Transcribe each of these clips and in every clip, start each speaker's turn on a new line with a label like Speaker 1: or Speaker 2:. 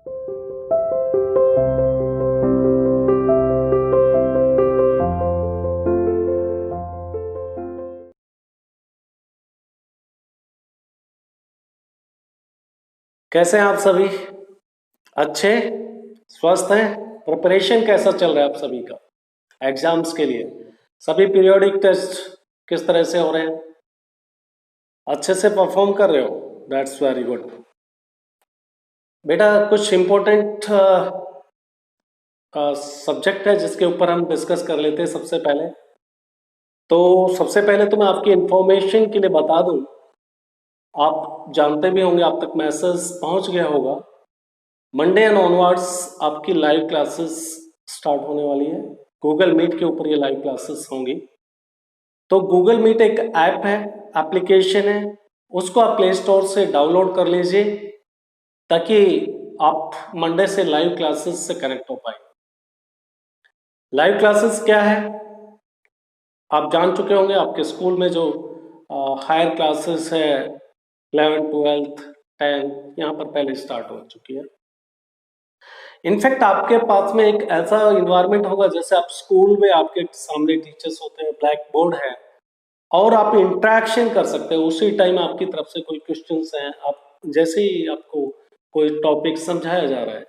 Speaker 1: कैसे हैं आप सभी? अच्छे, स्वस्थ हैं? प्रिपरेशन कैसा चल रहा है आप सभी का एग्जाम्स के लिए? सभी पीरियोडिक टेस्ट किस तरह से हो रहे हैं? अच्छे से परफॉर्म कर रहे हो? That's very good. बेटा कुछ इम्पोर्टेंट सब्जेक्ट है जिसके ऊपर हम डिस्कस कर लेते हैं सबसे पहले। तो सबसे पहले तो मैं आपकी इंफॉर्मेशन के लिए बता दूं, आप जानते भी होंगे, आप तक मैसेज पहुंच गया होगा, मंडे एंड ऑनवर्ड्स आपकी लाइव क्लासेस स्टार्ट होने वाली है। गूगल मीट के ऊपर ये लाइव क्लासेस होंगी। तो गूगल मीट एक ऐप है, एप्लीकेशन है, उसको आप प्ले स्टोर से डाउनलोड कर लीजिए ताकि आप मंडे से लाइव क्लासेस से कनेक्ट हो पाए। लाइव क्लासेस क्या है आप जान चुके होंगे, आपके स्कूल में जो हायर क्लासेस है 11th 12th 10th यहाँ पर पहले स्टार्ट हो चुकी है। इनफैक्ट आपके पास में एक ऐसा इन्वायरमेंट होगा जैसे आप स्कूल में आपके सामने टीचर्स होते हैं, ब्लैक बोर्ड है और आप इंटरेक्शन कर सकते हैं। उसी टाइम आपकी तरफ से कोई क्वेश्चंस हैं, आप जैसे ही आपको कोई टॉपिक समझाया जा रहा है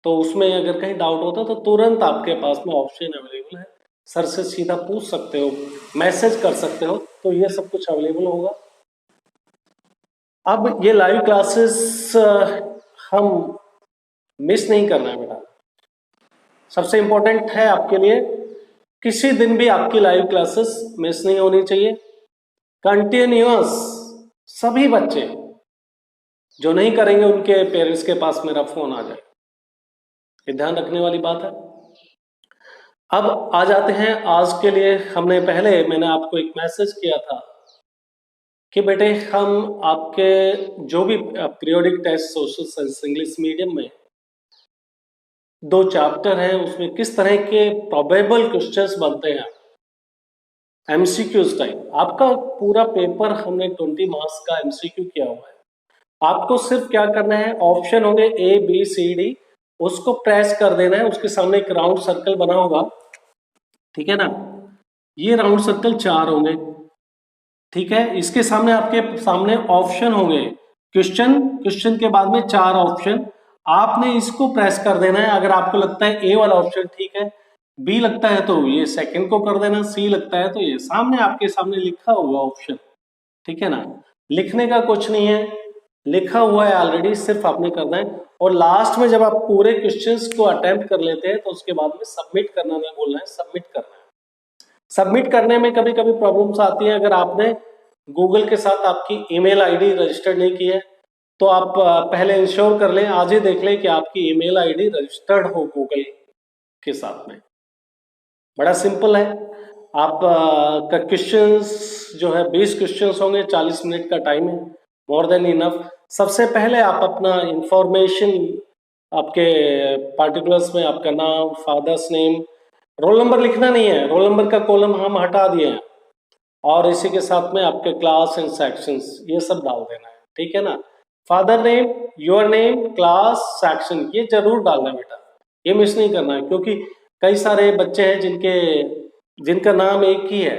Speaker 1: तो उसमें अगर कहीं डाउट होता है तो तुरंत आपके पास में ऑप्शन अवेलेबल है, सर से सीधा पूछ सकते हो, मैसेज कर सकते हो, तो ये सब कुछ अवेलेबल होगा। अब ये लाइव क्लासेस हम मिस नहीं करना है बेटा। सबसे इंपॉर्टेंट है आपके लिए, किसी दिन भी आपकी लाइव क्लासेस मिस नहीं होनी चाहिए। कंटिन्यूअस, सभी बच्चे जो नहीं करेंगे उनके पेरेंट्स के पास मेरा फोन आ जाए, ये ध्यान रखने वाली बात है। अब आ जाते हैं आज के लिए। मैंने आपको एक मैसेज किया था कि बेटे हम आपके जो भी periodic test social science English medium में 2 चैप्टर हैं, उसमें किस तरह के प्रोबेबल क्वेश्चंस बनते हैं एमसीक्यू टाइप। आपका पूरा पेपर हमने 20 मार्क्स का एमसीक्यू किया हुआ है। आपको सिर्फ क्या करना है, ऑप्शन होंगे ए बी सी डी, उसको प्रेस कर देना है। उसके सामने एक राउंड सर्कल बना होगा, ठीक है ना, ये राउंड सर्कल 4 होंगे, ठीक है। इसके सामने आपके सामने ऑप्शन होंगे, क्वेश्चन, क्वेश्चन के बाद में 4 ऑप्शन, आपने इसको प्रेस कर देना है। अगर आपको लगता है ए वाला ऑप्शन ठीक है, बी लगता है तो ये सेकंड को कर देना, सी लगता है तो ये सामने आपके सामने लिखा हुआ ऑप्शन, ठीक है ना। लिखने का कुछ नहीं है, लिखा हुआ है ऑलरेडी, सिर्फ आपने करना है। और लास्ट में जब आप पूरे क्वेश्चंस को अटेम्प्ट कर लेते हैं तो उसके बाद में सबमिट करना नहीं बोलना है, सबमिट करना है। सबमिट करने में कभी कभी प्रॉब्लम्स आती हैं। अगर आपने गूगल के साथ आपकी ईमेल आईडी रजिस्टर्ड नहीं की है तो आप पहले इंश्योर कर लें, आज ही देख लें कि आपकी ईमेल आईडी रजिस्टर्ड हो गूगल के साथ में। बड़ा सिंपल है। आप का क्वेश्चंस जो है 20 क्वेश्चंस होंगे, 40 मिनट का टाइम है, मोर देन इनफ। सबसे पहले आप अपना इंफॉर्मेशन, आपके पार्टिकुलर्स में आपका नाम, फादर्स नेम, रोल नंबर लिखना नहीं है, रोल नंबर का कॉलम हम हटा दिए हैं, और इसी के साथ में आपके क्लास एंड सेक्शंस ये सब डाल देना है, ठीक है ना। Father name, your name, class, section, ये जरूर डालना है बेटा, ये मिस नहीं करना है, क्योंकि कई सारे बच्चे हैं जिनका नाम एक ही है,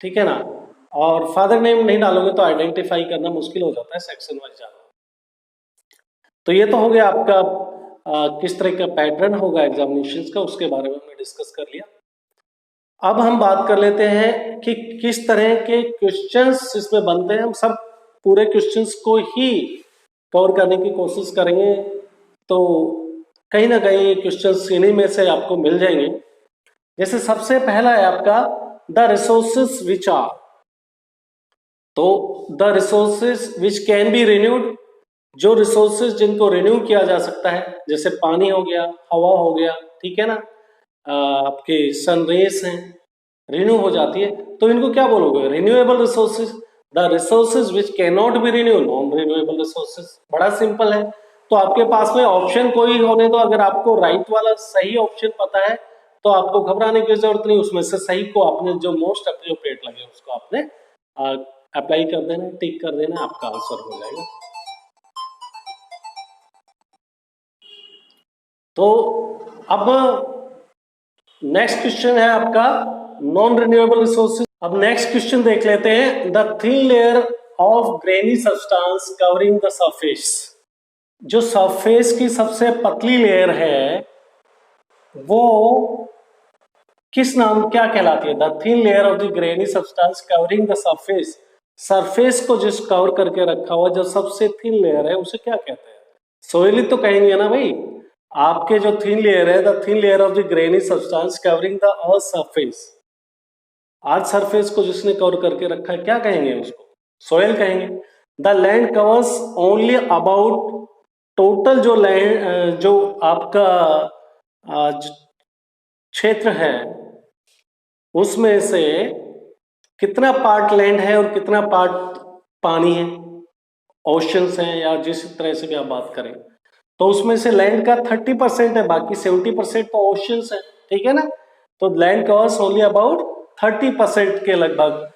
Speaker 1: ठीक है ना, और फादर नेम नहीं डालोगे तो आइडेंटिफाई करना मुश्किल हो जाता है सेक्शन वाइज जाना। तो ये तो हो गया आपका किस तरह का पैटर्न होगा एग्जामिनेशन का, उसके बारे में हमने डिस्कस कर लिया। अब हम बात कर लेते हैं कि किस तरह के क्वेश्चंस इसमें बनते हैं। हम सब पूरे क्वेश्चंस को ही कवर करने की कोशिश करेंगे, तो कहीं ना कहीं क्वेश्चंस इन्हीं में से आपको मिल जाएंगे। जैसे सबसे पहला है आपका द रिसोर्सेज विच आर, तो the resources which can be renewed, जो रिसोर्सेज जिनको रिन्यू किया जा सकता है, जैसे पानी हो गया, हवा हो गया, ठीक है ना, आपके सन रेस हैं, रिन्यू हो जाती है, तो इनको क्या बोलोगे, renewable resources. The resources which can not be renew, non renewable resources. बड़ा सिंपल है। तो आपके पास में ऑप्शन कोई होने दो, अगर आपको राइट वाला सही ऑप्शन पता है तो आपको घबराने की जरूरत नहीं, उसमें से सही को आपने जो मोस्ट अप्रोप्रिएट लगे उसको आपने अप्लाई कर देना, टिक कर देना, आपका आंसर हो जाएगा। तो अब नेक्स्ट क्वेश्चन है आपका नॉन रिन्यूएबल रिसोर्सेज। अब नेक्स्ट क्वेश्चन देख लेते हैं। The thin layer of granny substance covering the surface, जो सरफेस की सबसे पतली लेयर है वो किस नाम क्या कहलाती है? The thin layer of the granny substance covering the surface, surface को जिस कवर करके रखा हुआ जो सबसे थिन लेयर है उसे क्या कहते हैं? सोइल ही तो कहेंगे ना भाई। आपके जो थिन लेयर है, the thin layer of the granny substance covering the earth surface, earth surface को जिसने कवर करके रखा है क्या कहेंगे उसको? सोइल कहेंगे। The land covers only about, total जो लैंड जो आपका क्षेत्र है उसमें से कितना पार्ट लैंड है और कितना पार्ट पानी है, ओशंस हैं या जिस तरह से भी आप बात करें, तो उसमें से लैंड का 30% है, बाकी 70% तो ओशंस है, ठीक है ना। तो लैंड कवर्स ओनली अबाउट 30% के लगभग।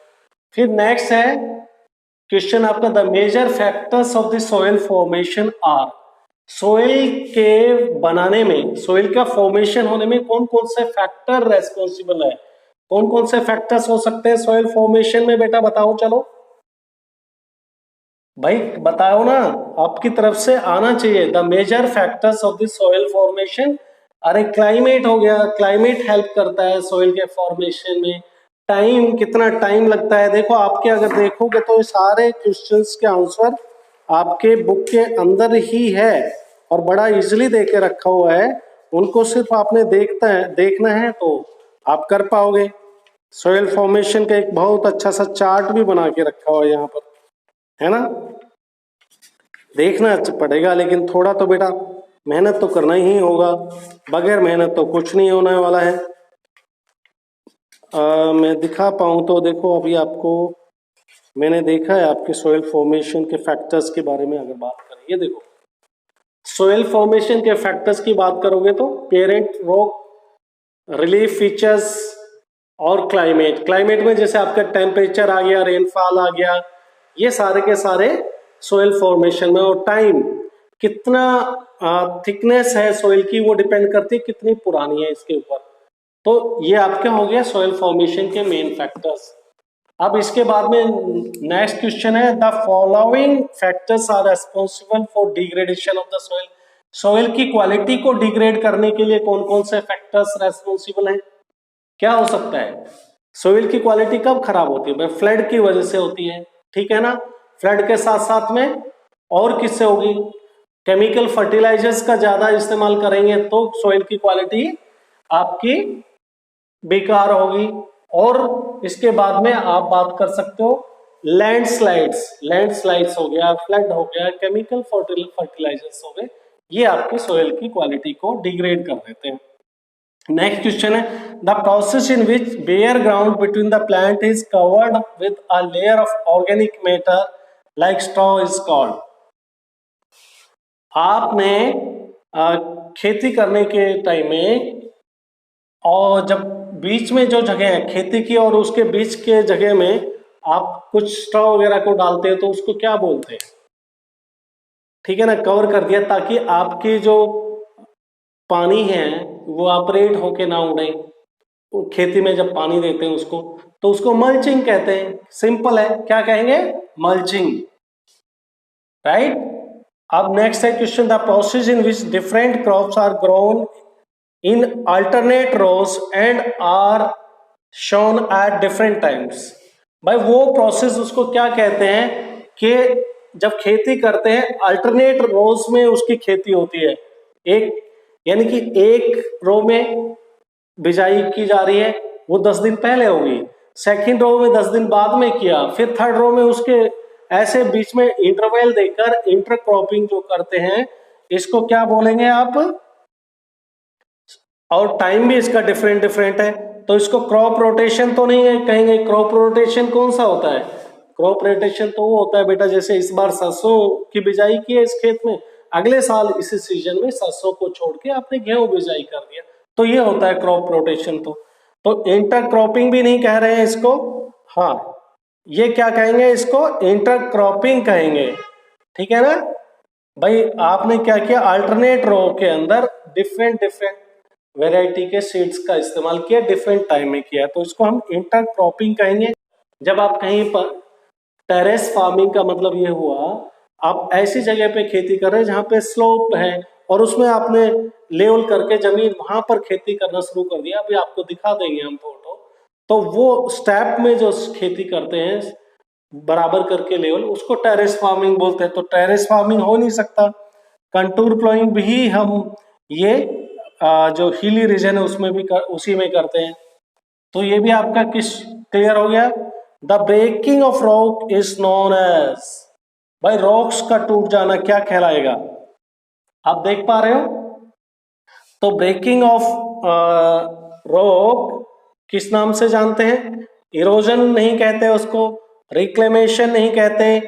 Speaker 1: फिर नेक्स्ट है क्वेश्चन आपका, the major factors of the soil formation are, soil के बनाने में, सोइल का फॉर्मेशन होने में कौन कौन से फैक्टर रेस्पॉन्सिबल है? कौन कौन से फैक्टर्स हो सकते हैं सोइल फॉर्मेशन में? बेटा बताओ, चलो भाई बताओ ना, आपकी तरफ से आना चाहिए। The major factors of the soil formation, अरे क्लाइमेट हो गया, क्लाइमेट हेल्प करता है सोइल के फॉर्मेशन में। टाइम, कितना टाइम लगता है? देखो आपके अगर देखोगे तो सारे क्वेश्चंस के आंसर आपके बुक के अंदर ही है और बड़ा इजीली दे के रखा हुआ है, उनको सिर्फ आपने देखना है तो आप कर पाओगे। सोइल फॉर्मेशन का एक बहुत अच्छा सा चार्ट भी बना के रखा हुआ है यहाँ पर, है ना। देखना पड़ेगा, लेकिन थोड़ा तो बेटा मेहनत तो करना ही होगा, बगैर मेहनत तो कुछ नहीं होने वाला है। मैं दिखा पाऊँ तो देखो, अभी आपको मैंने देखा है आपके सोइल फॉर्मेशन के फैक्टर्स के बारे में अगर बात करें, ये देखो सोइल फॉर्मेशन के फैक्टर्स की बात करोगे तो पेरेंट रॉक, रिलीफ फीचर्स और क्लाइमेट। क्लाइमेट में जैसे आपका टेम्परेचर आ गया, रेनफॉल आ गया, ये सारे के सारे सोइल फॉर्मेशन में। और टाइम, कितना थिकनेस है सोइल की, वो डिपेंड करती है कितनी पुरानी है इसके ऊपर। तो ये आपके हो गया सोइल फॉर्मेशन के मेन फैक्टर्स। अब इसके बाद में नेक्स्ट क्वेश्चन है, the following factors are responsible for degradation of the soil, soil की क्वालिटी को डिग्रेड करने के लिए कौन कौन से फैक्टर्स रेस्पॉन्सिबल हैं? क्या हो सकता है? सोइल की क्वालिटी कब खराब होती है? फ्लड की वजह से होती है, ठीक है ना। फ्लड के साथ साथ में और किससे होगी? केमिकल फर्टिलाइजर्स का ज्यादा इस्तेमाल करेंगे तो सोइल की क्वालिटी आपकी बेकार होगी। और इसके बाद में आप बात कर सकते हो लैंडस्लाइड्स, लैंडस्लाइड्स हो गया, फ्लड हो गया, केमिकल फर्टिलाइजर्स हो गए, ये आपकी सोइल की क्वालिटी को डिग्रेड कर देते हैं। नेक्स्ट क्वेश्चन है, the process in which bare ground between the plant is covered with a layer of organic matter like straw is called. आपने खेती करने के टाइम में और जब बीच में जो जगह है खेती की और उसके बीच के जगह में आप कुछ स्ट्रॉ वगैरह को डालते हैं तो उसको क्या बोलते हैं? ठीक है ना, कवर कर दिया ताकि आपकी जो पानी है वो ऑपरेट होके ना उड़े। खेती में जब पानी देते हैं उसको, तो उसको मल्चिंग कहते हैं। सिंपल है, क्या कहेंगे? Mulching, right. अब नेक्स्ट है question, the process in which different crops are grown in alternate rows and are sown at different times. भाई वो प्रोसेस उसको क्या कहते हैं कि जब खेती करते हैं अल्टरनेट रोज में उसकी खेती होती है, एक यानी कि एक रो में बिजाई की जा रही है वो 10 दिन पहले होगी, सेकंड रो में 10 दिन बाद में किया, फिर थर्ड रो में उसके ऐसे बीच में इंटरवल देकर इंटरक्रॉपिंग जो करते हैं, इसको क्या बोलेंगे आप? और टाइम भी इसका डिफरेंट डिफरेंट है, तो इसको क्रॉप रोटेशन तो नहीं है कहेंगे। क्रॉप रोटेशन कौन सा होता है? क्रॉप रोटेशन तो वो होता है बेटा, जैसे इस बार सरसों की बिजाई की है इस खेत में, अगले साल इसी सीजन में सरसों को छोड़ के आपने गेहूं बिजाई कर दिया, तो ये होता है क्रॉप रोटेशन। तो इंटरक्रॉपिंग भी नहीं कह रहे हैं इसको, हाँ ये क्या कहेंगे? इसको इंटरक्रॉपिंग कहेंगे, ठीक है ना। भाई आपने क्या किया, अल्टरनेट रो के अंदर डिफरेंट डिफरेंट वेराइटी के सीड्स का इस्तेमाल किया, डिफरेंट टाइम में किया, तो इसको हम इंटरक्रॉपिंग कहेंगे। जब आप कहीं पर टेरेस फार्मिंग का मतलब ये हुआ, आप ऐसी जगह पे खेती कर रहे हैं जहाँ पे स्लोप है और उसमें आपने लेवल करके जमीन वहां पर खेती करना शुरू कर दिया। अभी आपको दिखा देंगे हम फोटो। तो वो स्टेप में जो खेती करते हैं बराबर करके लेवल, उसको टेरेस फार्मिंग बोलते हैं। तो टेरेस फार्मिंग हो नहीं सकता, कंटूर प्लोइंग भी हम ये जो हिली रीजन है उसमें भी उसी में करते हैं। तो ये भी आपका किस क्लियर हो गया। The breaking of rock is known as, भाई रॉक्स का टूट जाना क्या कहलाएगा, आप देख पा रहे हो। तो ब्रेकिंग ऑफ रॉक किस नाम से जानते हैं, इरोजन नहीं कहते उसको, रिक्लेमेशन नहीं कहते,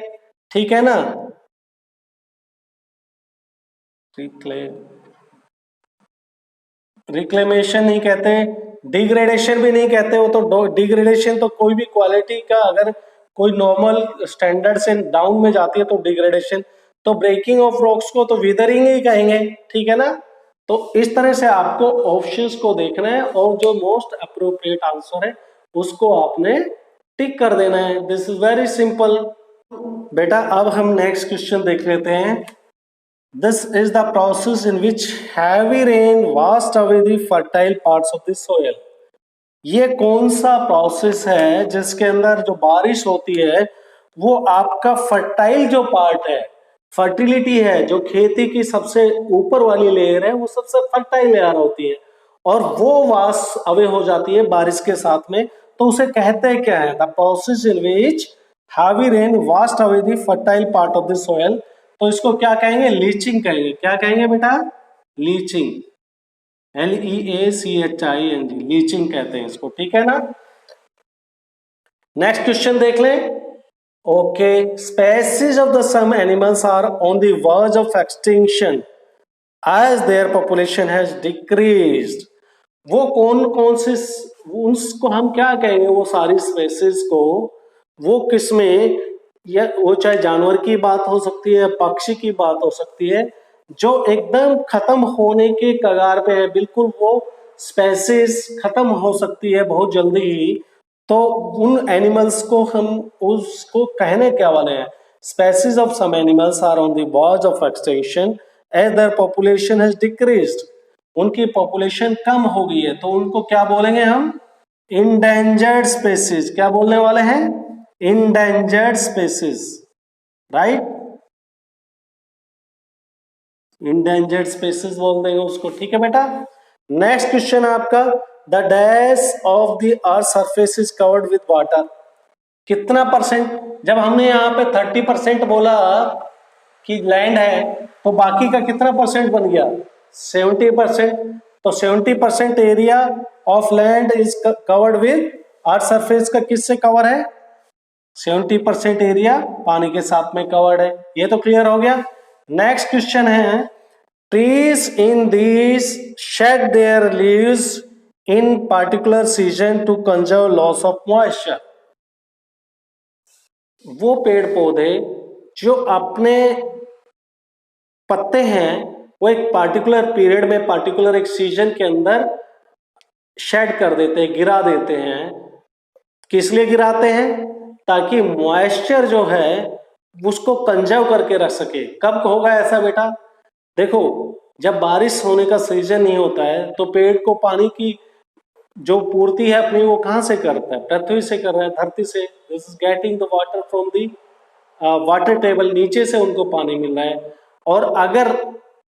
Speaker 1: ठीक है ना, रिक्लेमेशन नहीं कहते, डिग्रेडेशन भी नहीं कहते। वो तो डिग्रेडेशन तो कोई भी क्वालिटी का अगर कोई नॉर्मल स्टैंडर्ड से डाउन में जाती है तो डिग्रेडेशन। तो ब्रेकिंग ऑफ रॉक्स को तो विदरिंग ही कहेंगे, ठीक है ना। तो इस तरह से आपको ऑप्शंस को देखना है और जो मोस्ट अप्रोप्रिएट आंसर है उसको आपने टिक कर देना है। दिस इज वेरी सिंपल बेटा। अब हम नेक्स्ट क्वेश्चन देख लेते हैं। This is the process in which heavy rain washed away the fertile parts of the soil. ये कौन सा प्रोसेस है जिसके अंदर जो बारिश होती है वो आपका फर्टाइल जो पार्ट है, फर्टिलिटी है, जो खेती की सबसे ऊपर वाली लेयर है वो सबसे फर्टाइल लेयर होती है और वो वाश अवे हो जाती है बारिश के साथ में। तो उसे कहते हैं क्या है, the process in which heavy rain washed away the fertile part of the soil. तो इसको क्या कहेंगे, लीचिंग कहेंगे। क्या कहेंगे बेटा, लीचिंग, LEACHING, लीचिंग कहते हैं इसको, ठीक है ना। नेक्स्ट क्वेश्चन देख लें। Okay, species of the some animals are on the verge of extinction as their population has decreased. वो कौन कौन से, उसको हम क्या कहेंगे, वो सारी स्पेसीज को, वो किसमें, या वो चाहे जानवर की बात हो सकती है, पक्षी की बात हो सकती है, जो एकदम खत्म होने के कगार पे है, बिल्कुल वो स्पेसीज खत्म हो सकती है बहुत जल्दी ही। तो उन एनिमल्स को हम उसको कहने क्या वाले हैं, species of some animals are on the verge of extinction as their population has decreased. उनकी पॉपुलेशन कम हो गई है तो उनको क्या बोलेंगे हम, इंडेंजर्ड स्पेसीज। क्या बोलने वाले हैं, endangered species, right, endangered species बोल देंगे उसको, ठीक है बेटा। नेक्स्ट क्वेश्चन आपका, the dash of the earth surface is covered with water. कितना परसेंट, जब हमने यहाँ पे 30% बोला कि लैंड है तो बाकी का कितना परसेंट बन गया, 70%। तो 70% area of land is covered with earth surface का किससे कवर है, 70% एरिया पानी के साथ में कवर्ड है। ये तो क्लियर हो गया। नेक्स्ट क्वेश्चन है, trees in this shade there leaves in particular season two conserve loss of moisture. वो पेड़ पौधे जो अपने पत्ते हैं वो एक पार्टिकुलर पीरियड में, पार्टिकुलर एक सीजन के अंदर शेड कर देते हैं, गिरा देते हैं। किस लिए गिराते हैं, ताकि मॉइस्चर जो है उसको कंजर्व करके रख सके। कब होगा ऐसा बेटा, देखो जब बारिश होने का सीजन नहीं होता है तो पेड़ को पानी की जो पूर्ति है अपनी वो कहां से करता है, पृथ्वी से कर रहा है, धरती से। This is getting the water from the water table, नीचे से उनको पानी मिल रहा है। और अगर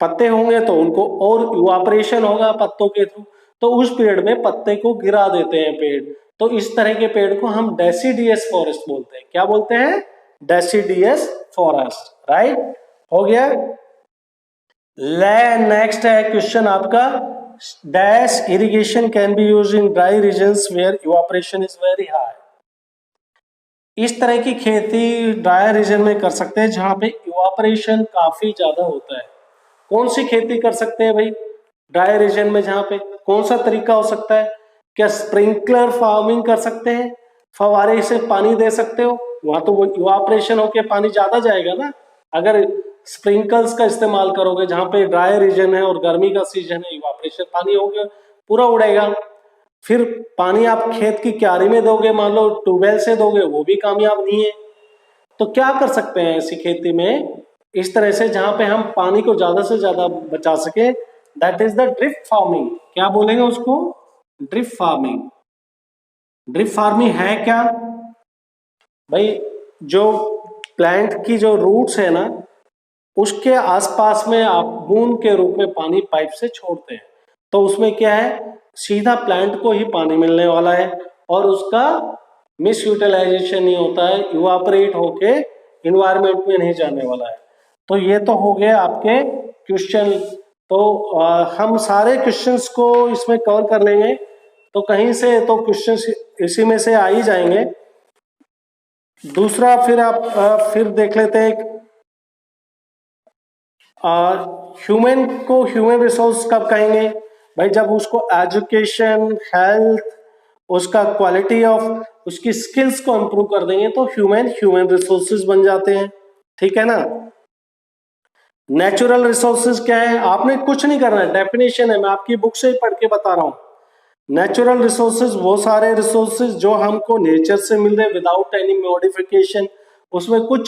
Speaker 1: पत्ते होंगे तो उनको और इवापोरेशन होगा पत्तों के थ्रू, तो उस पीरियड में पत्ते को गिरा देते हैं पेड़। तो इस तरह के पेड़ को हम डेसिडियस फॉरेस्ट बोलते हैं। क्या बोलते हैं, डेसिडियस फॉरेस्ट, राइट, हो गया। नेक्स्ट है क्वेश्चन आपका, dash irrigation can be used in dry regions where evaporation is very high. इस तरह की खेती ड्राई रीजन में कर सकते हैं जहां पे इवापोरेशन काफी ज्यादा होता है। कौन सी खेती कर सकते हैं भाई ड्राई रीजन में, जहां पे कौन सा तरीका हो सकता है, क्या स्प्रिंकलर फार्मिंग कर सकते हैं, फवारे से पानी दे सकते हो, वहां तो वो इवापोरेशन होके पानी ज्यादा जाएगा ना। अगर स्प्रिंकल्स का इस्तेमाल करोगे, जहां पे ड्राई रीजन है और गर्मी का सीजन है, इवापोरेशन पानी हो गया पूरा उड़ेगा। फिर पानी आप खेत की क्यारी में दोगे, मान लो ट्यूबवेल से दोगे, वो भी कामयाब नहीं है। तो क्या कर सकते हैं ऐसी खेती में इस तरह से जहां पे हम पानी को ज्यादा से ज्यादा बचा सके, that is the drip farming. क्या बोलेंगे उसको? Drip farming. ड्रिप फार्मिंग है क्या भाई? जो प्लांट की जो रूट्स है ना, उसके आसपास में आप बूंद के रूप में पानी पाइप से छोड़ते हैं, तो उसमें क्या है, सीधा प्लांट को ही पानी मिलने वाला है और उसका मिस यूटिलाइजेशन नहीं होता है, इवापोरेट होके इन्वायरमेंट में नहीं जाने वाला है। तो ये तो हो गया आपके क्वेश्चन। तो हम सारे क्वेश्चंस को इसमें कवर कर लेंगे, तो कहीं से तो क्वेश्चंस इसी में से आ ही जाएंगे। दूसरा फिर आप फिर देख लेते हैं, ह्यूमन को ह्यूमन रिसोर्स कब कहेंगे भाई? जब उसको एजुकेशन, हेल्थ, उसका क्वालिटी ऑफ उसकी स्किल्स को इंप्रूव कर देंगे तो ह्यूमन रिसोर्सेज बन जाते हैं, ठीक है ना। नेचुरल रिसोर्सेज क्या है? आपने कुछ नहीं करना है, डेफिनेशन है, मैं आपकी बुक से ही पढ़ के बता रहा हूं। नेचुरल रिसोर्सेज वो सारे रिसोर्सेज जो हमको नेचर से मिल रहे विदाउट एनी मॉडिफिकेशन, उसमें कुछ